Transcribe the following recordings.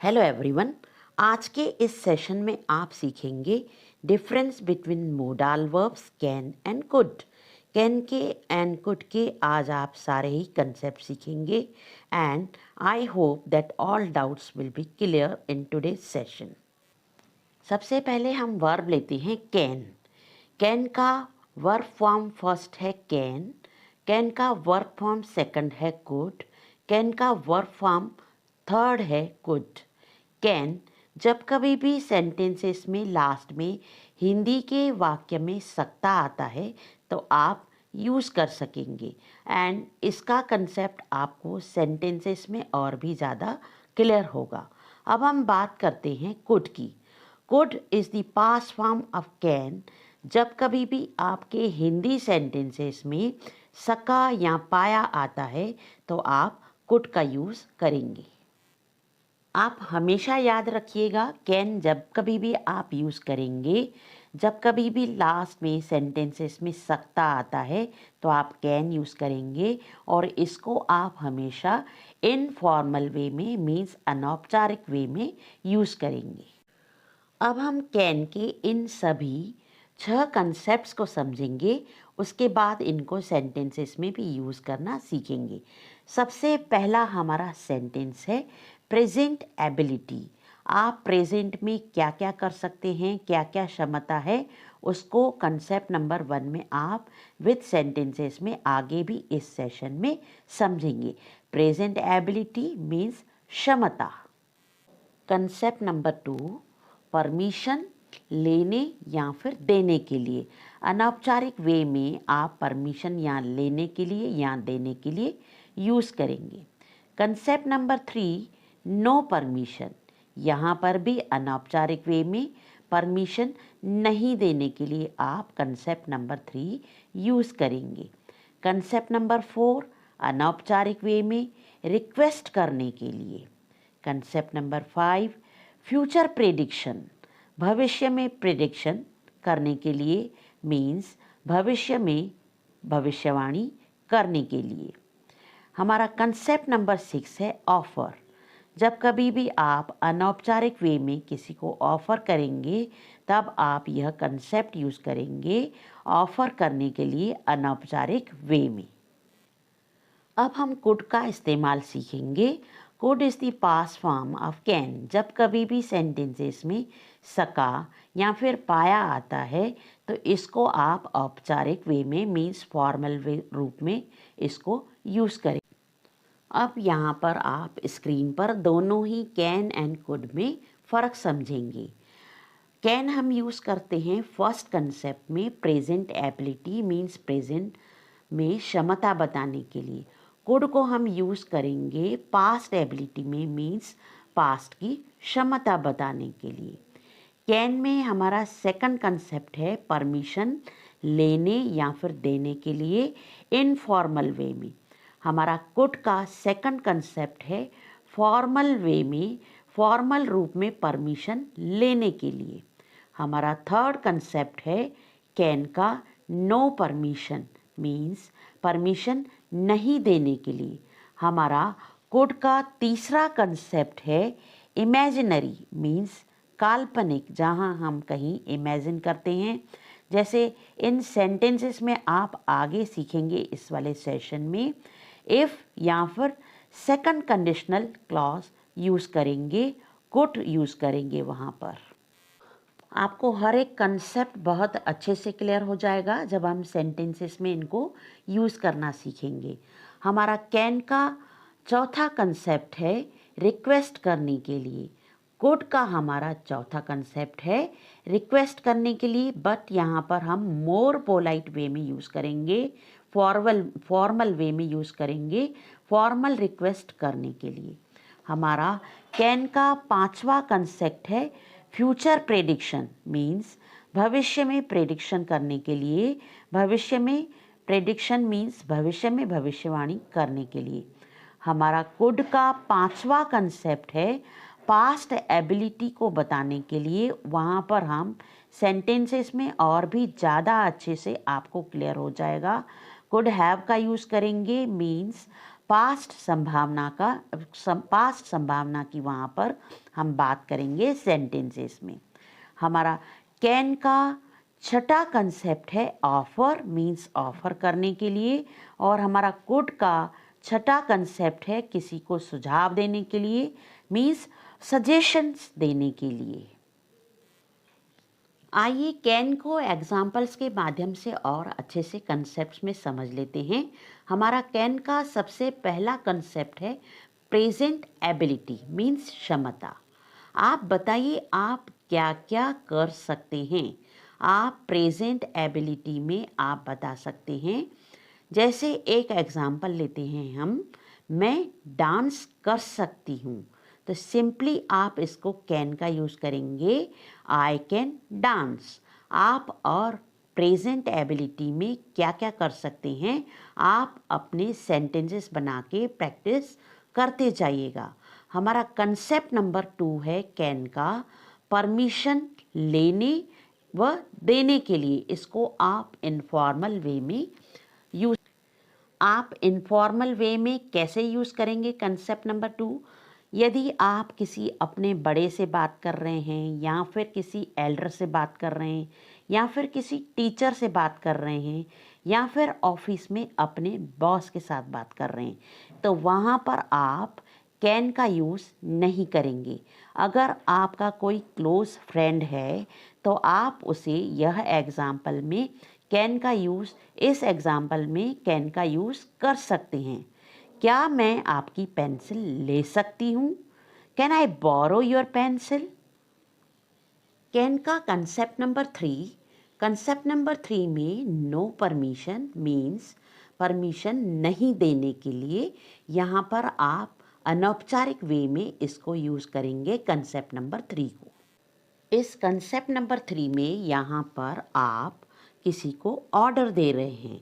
Hello everyone. आज के इस सेशन में आप सीखेंगे difference between modal verbs can and could. Can के एंड कुड के आज आप सारे ही कंसेप्ट सीखेंगे and I hope that all doubts will be clear in today's session. सबसे पहले हम वर्ब लेते हैं कैन। कैन का वर्ब फॉर्म फर्स्ट है कैन। कैन का वर्ब फॉर्म सेकंड है कुड। कैन का वर्ब फॉर्म थर्ड है कुड। कैन जब कभी भी सेंटेंसेस में लास्ट में हिंदी के वाक्य में सकता आता है तो आप यूज़ कर सकेंगे एंड इसका कंसेप्ट आपको सेंटेंसेस में और भी ज़्यादा क्लियर होगा। अब हम बात करते हैं कुड की। Could is the past form of can. जब कभी भी आपके हिंदी सेंटेंसेस में सका या पाया आता है तो आप कुड का यूज़ करेंगे। आप हमेशा याद रखिएगा कैन जब कभी भी आप यूज़ करेंगे, जब कभी भी लास्ट में सेंटेंसेस में सकता आता है तो आप कैन यूज़ करेंगे और इसको आप हमेशा इनफॉर्मल वे में मीन्स अनौपचारिक वे में यूज़ करेंगे। अब हम कैन के इन सभी 6 कंसेप्ट्स को समझेंगे, उसके बाद इनको सेंटेंसेस में भी यूज़ करना सीखेंगे। सबसे पहला हमारा सेंटेंस है प्रेजेंट एबिलिटी। आप प्रेजेंट में क्या क्या कर सकते हैं, क्या क्या क्षमता है, उसको कंसेप्ट नंबर 1 में आप विद सेंटेंसेस में आगे भी इस सेशन में समझेंगे। प्रेजेंट एबिलिटी मीन्स क्षमता। कंसेप्ट नंबर 2 परमिशन लेने या फिर देने के लिए। अनौपचारिक वे में आप परमिशन या लेने के लिए या देने के लिए यूज़ करेंगे। Concept number 3 no permission. यहाँ पर भी अनौपचारिक वे में परमिशन नहीं देने के लिए आप कंसेप्ट नंबर 3 यूज़ करेंगे। कंसेप्ट नंबर 4 अनौपचारिक वे में रिक्वेस्ट करने के लिए। Concept number 5 future prediction. भविष्य में प्रेडिक्शन करने के लिए मीन्स भविष्य में भविष्यवाणी करने के लिए। हमारा कंसेप्ट नंबर 6 है ऑफ़र। जब कभी भी आप अनौपचारिक वे में किसी को ऑफ़र करेंगे तब आप यह कंसेप्ट यूज़ करेंगे ऑफ़र करने के लिए अनौपचारिक वे में। अब हम कुड का इस्तेमाल सीखेंगे। Could is the past form of can. जब कभी भी सेंटेंसेस में सका या फिर पाया आता है तो इसको आप औपचारिक वे में मीन्स फॉर्मल वे रूप में इसको यूज़ करें। अब यहाँ पर आप स्क्रीन पर दोनों ही कैन एंड कुड में फ़र्क समझेंगे। कैन हम यूज़ करते हैं फर्स्ट कंसेप्ट में प्रेजेंट एबिलिटी मीन्स प्रेजेंट में क्षमता बताने के लिए। कुड को हम यूज़ करेंगे पास्ट एबिलिटी में मीन्स पास्ट की क्षमता बताने के लिए। कैन में हमारा सेकंड कंसेप्ट है परमिशन लेने या फिर देने के लिए इनफॉर्मल वे में। हमारा कुड का सेकंड कंसेप्ट है फॉर्मल वे में फॉर्मल रूप में परमिशन लेने के लिए। हमारा थर्ड कंसेप्ट है कैन का नो परमिशन मीन्स परमिशन नहीं देने के लिए। हमारा कुड का तीसरा कंसेप्ट है इमेजिनरी मीन्स काल्पनिक, जहाँ हम कहीं इमेजिन करते हैं। जैसे इन सेंटेंसेस में आप आगे सीखेंगे इस वाले सेशन में इफ़ या फिर सेकंड कंडीशनल क्लॉज यूज़ करेंगे, कुड यूज़ करेंगे। वहाँ पर आपको हर एक कंसेप्ट बहुत अच्छे से क्लियर हो जाएगा जब हम सेंटेंसेस में इनको यूज़ करना सीखेंगे। हमारा कैन का चौथा कंसेप्ट है रिक्वेस्ट करने के लिए। कुड का हमारा चौथा कंसेप्ट है रिक्वेस्ट करने के लिए, बट यहाँ पर हम मोर पोलाइट वे में यूज़ करेंगे, फॉर्मल वे में यूज़ करेंगे, फॉर्मल रिक्वेस्ट करने के लिए। हमारा कैन का पांचवा कंसेप्ट है फ्यूचर प्रेडिक्शन मीन्स भविष्य में प्रेडिक्शन करने के लिए। भविष्य में प्रेडिक्शन मीन्स भविष्य में भविष्यवाणी करने के लिए। हमारा कुड का पांचवा कंसेप्ट है पास्ट एबिलिटी को बताने के लिए। वहाँ पर हम सेंटेंसेस में और भी ज़्यादा अच्छे से आपको क्लियर हो जाएगा। कुड हैव का यूज़ करेंगे मीन्स पास्ट संभावना की वहाँ पर हम बात करेंगे सेंटेंसेस में। हमारा कैन का छठा कंसेप्ट है ऑफर, मीन्स ऑफर करने के लिए, और हमारा कुड का छठा कंसेप्ट है किसी को सुझाव देने के लिए, मीन्स सजेशंस देने के लिए। आइए कैन को एग्जाम्पल्स के माध्यम से और अच्छे से कंसेप्ट्स में समझ लेते हैं। हमारा कैन का सबसे पहला कंसेप्ट है प्रेजेंट एबिलिटी, मीन्स क्षमता। आप बताइए आप क्या क्या कर सकते हैं। आप प्रेजेंट एबिलिटी में आप बता सकते हैं, जैसे एक एग्जाम्पल लेते हैं हम, मैं डांस कर सकती हूँ, तो सिंपली आप इसको कैन का यूज़ करेंगे, आई कैन डांस। आप और प्रेजेंट एबिलिटी में क्या क्या कर सकते हैं आप अपने सेंटेंसेस बना के प्रैक्टिस करते जाइएगा। हमारा कंसेप्ट नंबर 2 है कैन का परमिशन लेने व देने के लिए। इसको आप इनफॉर्मल वे में कैसे यूज़ करेंगे। कंसेप्ट नंबर 2, यदि आप किसी अपने बड़े से बात कर रहे हैं, या फिर किसी एल्डर से बात कर रहे हैं, या फिर किसी टीचर से बात कर रहे हैं, या फिर ऑफिस में अपने बॉस के साथ बात कर रहे हैं, तो वहाँ पर आप कैन का यूज़ नहीं करेंगे। अगर आपका कोई क्लोज फ्रेंड है तो आप उसे यह एग्जाम्पल में कैन का यूज़, इस एग्जाम्पल में कैन का यूज़ कर सकते हैं। क्या मैं आपकी पेंसिल ले सकती हूँ? Can I borrow your pencil? Can का कंसेप्ट नंबर 3 में नो परमिशन, मीन्स परमिशन नहीं देने के लिए यहाँ पर आप अनौपचारिक वे में इसको यूज़ करेंगे कंसेप्ट नंबर 3 को। इस कंसेप्ट नंबर 3 में यहाँ पर आप किसी को ऑर्डर दे रहे हैं।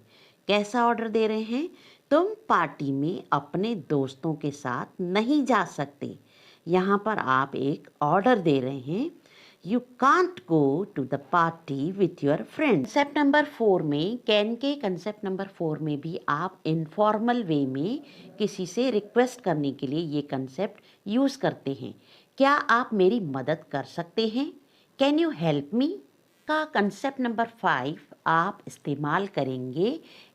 कैसा ऑर्डर दे रहे हैं? तुम पार्टी में अपने दोस्तों के साथ नहीं जा सकते। यहाँ पर आप एक ऑर्डर दे रहे हैं, you can't go to the party with your friend. Concept number 4 में, कैन के कंसेप्ट नंबर 4 में भी आप इनफॉर्मल वे में किसी से रिक्वेस्ट करने के लिए ये कंसेप्ट यूज़ करते हैं। क्या आप मेरी मदद कर सकते हैं? Can you help me? का कंसेप्ट नंबर 5 आप इस्तेमाल करेंगे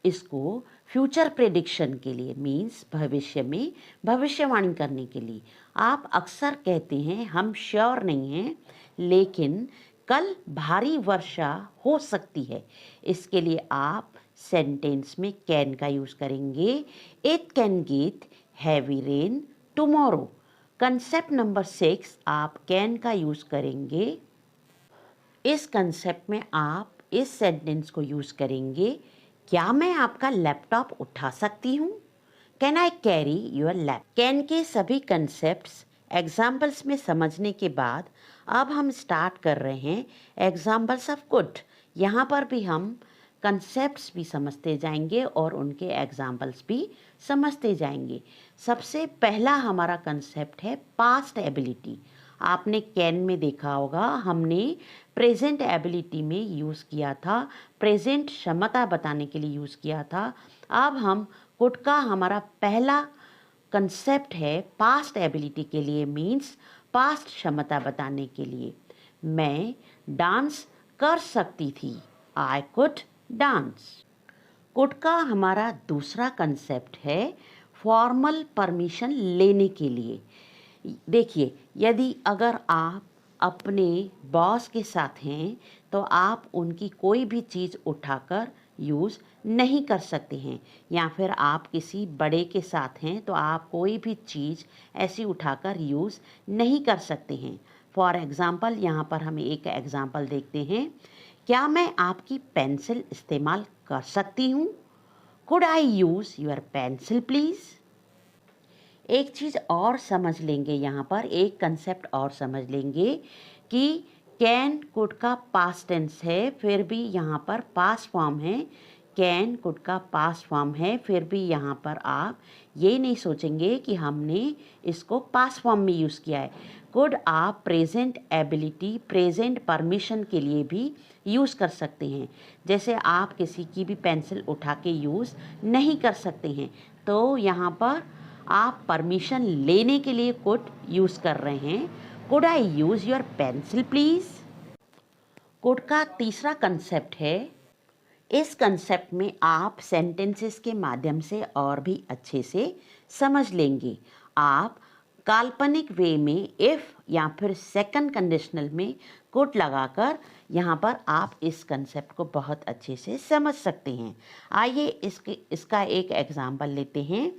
इसको फ्यूचर प्रेडिक्शन के लिए, मीन्स भविष्य में भविष्यवाणी करने के लिए। आप अक्सर कहते हैं हम श्योर नहीं हैं, लेकिन कल भारी वर्षा हो सकती है। इसके लिए आप सेंटेंस में कैन का यूज़ करेंगे, it can get heavy rain tomorrow. Concept number 6 आप कैन का यूज़ करेंगे। इस कंसेप्ट में आप इस सेंटेंस को यूज़ करेंगे, क्या मैं आपका लैपटॉप उठा सकती हूँ? Can I carry your lap? Can के सभी कंसेप्ट्स एग्जाम्पल्स में समझने के बाद अब हम स्टार्ट कर रहे हैं एग्जाम्पल्स ऑफ कुड। यहाँ पर भी हम कंसेप्ट्स भी समझते जाएंगे और उनके एग्जाम्पल्स भी समझते जाएंगे। सबसे पहला हमारा कंसेप्ट है पास्ट एबिलिटी। आपने कैन में देखा होगा, हमने प्रेजेंट एबिलिटी में यूज़ किया था, प्रेजेंट क्षमता बताने के लिए यूज़ किया था। अब हम कुड का हमारा पहला कंसेप्ट है पास्ट एबिलिटी के लिए, मीन्स पास्ट क्षमता बताने के लिए। मैं डांस कर सकती थी, आई कुड डांस। कुड का हमारा दूसरा कंसेप्ट है फॉर्मल परमिशन लेने के लिए। देखिए, यदि अगर आप अपने बॉस के साथ हैं तो आप उनकी कोई भी चीज़ उठाकर यूज़ नहीं कर सकते हैं, या फिर आप किसी बड़े के साथ हैं तो आप कोई भी चीज़ ऐसी उठाकर यूज़ नहीं कर सकते हैं। फॉर एग्ज़ाम्पल, यहाँ पर हम एक एग्ज़ाम्पल देखते हैं, क्या मैं आपकी पेंसिल इस्तेमाल कर सकती हूँ? Could I use your pencil please? एक चीज़ और समझ लेंगे, यहाँ पर एक कंसेप्ट और समझ लेंगे कि कैन कुड का पास्ट टेंस है, फिर भी यहाँ पर पास्ट फॉर्म है। कैन कुड का पास्ट फॉर्म है, फिर भी यहाँ पर आप ये नहीं सोचेंगे कि हमने इसको पास्ट फॉर्म में यूज़ किया है। कुड आप प्रेजेंट एबिलिटी, प्रेजेंट परमिशन के लिए भी यूज़ कर सकते हैं। जैसे आप किसी की भी पेंसिल उठा के यूज़ नहीं कर सकते हैं, तो यहाँ पर आप परमिशन लेने के लिए कुड यूज़ कर रहे हैं। Could I use your pencil please. Could का तीसरा कंसेप्ट है, इस कंसेप्ट में आप सेंटेंसेस के माध्यम से और भी अच्छे से समझ लेंगे। आप काल्पनिक वे में इफ़ या फिर सेकंड कंडीशनल में कुड लगाकर यहाँ पर आप इस कंसेप्ट को बहुत अच्छे से समझ सकते हैं। आइए इसका एक एग्जाम्पल लेते हैं।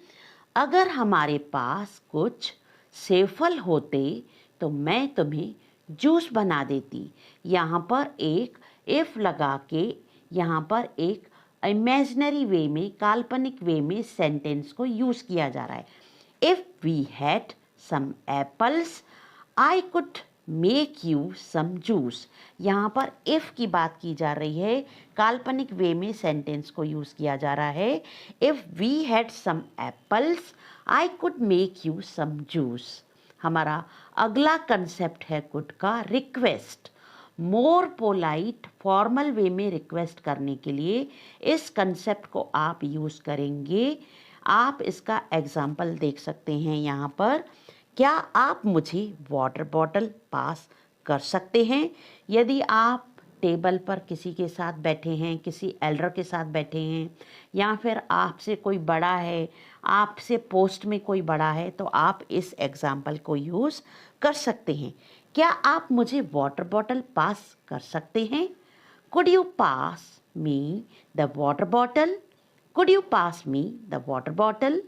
अगर हमारे पास कुछ सेब होते तो मैं तुम्हें जूस बना देती। यहाँ पर एक इफ़ लगा के यहाँ पर एक इमेजिनरी वे में, काल्पनिक वे में सेंटेंस को यूज़ किया जा रहा है। If we had some apples I could make you some juice. यहाँ पर इफ़ की बात की जा रही है, काल्पनिक वे में सेंटेंस को यूज़ किया जा रहा है। If we had some apples I could make you some juice. हमारा अगला कंसेप्ट है कुड का request. More polite formal way में रिक्वेस्ट करने के लिए इस कंसेप्ट को आप यूज़ करेंगे। आप इसका एग्जाम्पल देख सकते हैं यहाँ पर। क्या आप मुझे वाटर बॉटल पास कर सकते हैं? यदि आप टेबल पर किसी के साथ बैठे हैं, किसी एल्डर के साथ बैठे हैं, या फिर आपसे कोई बड़ा है, आपसे पोस्ट में कोई बड़ा है, तो आप इस एग्जाम्पल को यूज़ कर सकते हैं। क्या आप मुझे वाटर बॉटल पास कर सकते हैं? Could you pass me the water bottle? Could you pass me the water bottle?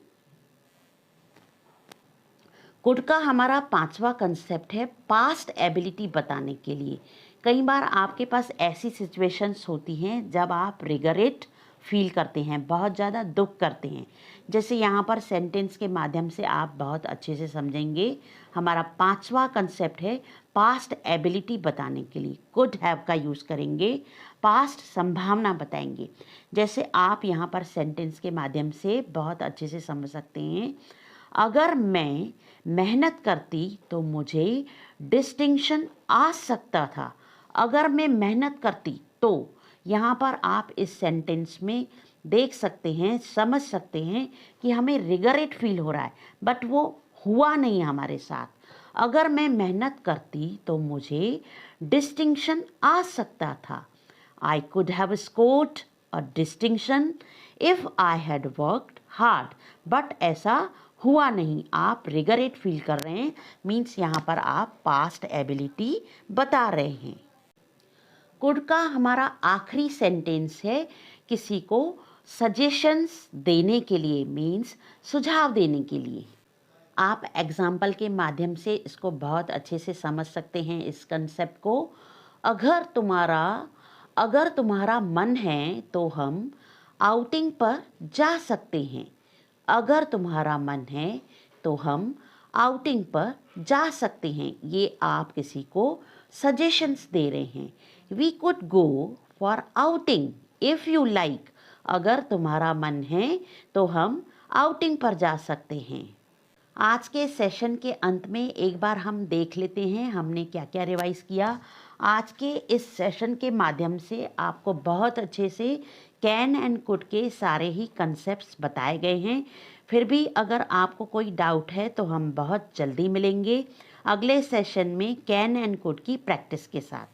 Could का हमारा पांचवा कंसेप्ट है पास्ट एबिलिटी बताने के लिए। कई बार आपके पास ऐसी सिचुएशंस होती हैं जब आप रिग्रेट फील करते हैं, बहुत ज़्यादा दुख करते हैं। जैसे यहाँ पर सेंटेंस के माध्यम से आप बहुत अच्छे से समझेंगे। हमारा पांचवा कंसेप्ट है पास्ट एबिलिटी बताने के लिए कुड हैव का यूज़ करेंगे, पास्ट संभावना बताएंगे। जैसे आप यहाँ पर सेंटेंस के माध्यम से बहुत अच्छे से समझ सकते हैं। अगर मैं मेहनत करती तो मुझे डिस्टिंक्शन आ सकता था। अगर मैं मेहनत करती तो, यहाँ पर आप इस सेंटेंस में देख सकते हैं, समझ सकते हैं कि हमें रिग्रेट फील हो रहा है, बट वो हुआ नहीं हमारे साथ। अगर मैं मेहनत करती तो मुझे डिस्टिंक्शन आ सकता था। I could have scored a distinction if I had worked hard, but ऐसा हुआ नहीं। आप रिग्रेट फील कर रहे हैं, मीन्स यहाँ पर आप पास्ट एबिलिटी बता रहे हैं। कुड का हमारा आखिरी सेंटेंस है किसी को सजेशंस देने के लिए, मीन्स सुझाव देने के लिए। आप एग्जाम्पल के माध्यम से इसको बहुत अच्छे से समझ सकते हैं इस कंसेप्ट को। अगर तुम्हारा मन है तो हम आउटिंग पर जा सकते हैं। अगर तुम्हारा मन है तो हम आउटिंग पर जा सकते हैं। ये आप किसी को सजेशंस दे रहे हैं। We could go for outing if you like. अगर तुम्हारा मन है तो हम आउटिंग पर जा सकते हैं। आज के सेशन के अंत में एक बार हम देख लेते हैं हमने क्या क्या रिवाइज किया। आज के इस सेशन के माध्यम से आपको बहुत अच्छे से कैन एंड कुड के सारे ही कंसेप्ट्स बताए गए हैं। फिर भी अगर आपको कोई डाउट है तो हम बहुत जल्दी मिलेंगे अगले सेशन में कैन एंड कुड की प्रैक्टिस के साथ।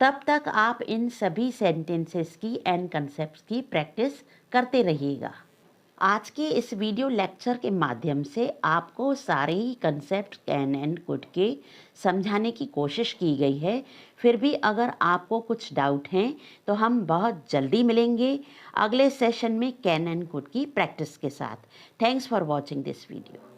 तब तक आप इन सभी सेंटेंसेस की एंड कंसेप्ट्स की प्रैक्टिस करते रहिएगा। आज के इस वीडियो लेक्चर के माध्यम से आपको सारे ही कंसेप्ट कैन एंड कुड के समझाने की कोशिश की गई है। फिर भी अगर आपको कुछ डाउट हैं तो हम बहुत जल्दी मिलेंगे अगले सेशन में कैन एंड कुड की प्रैक्टिस के साथ। Thanks for watching this video.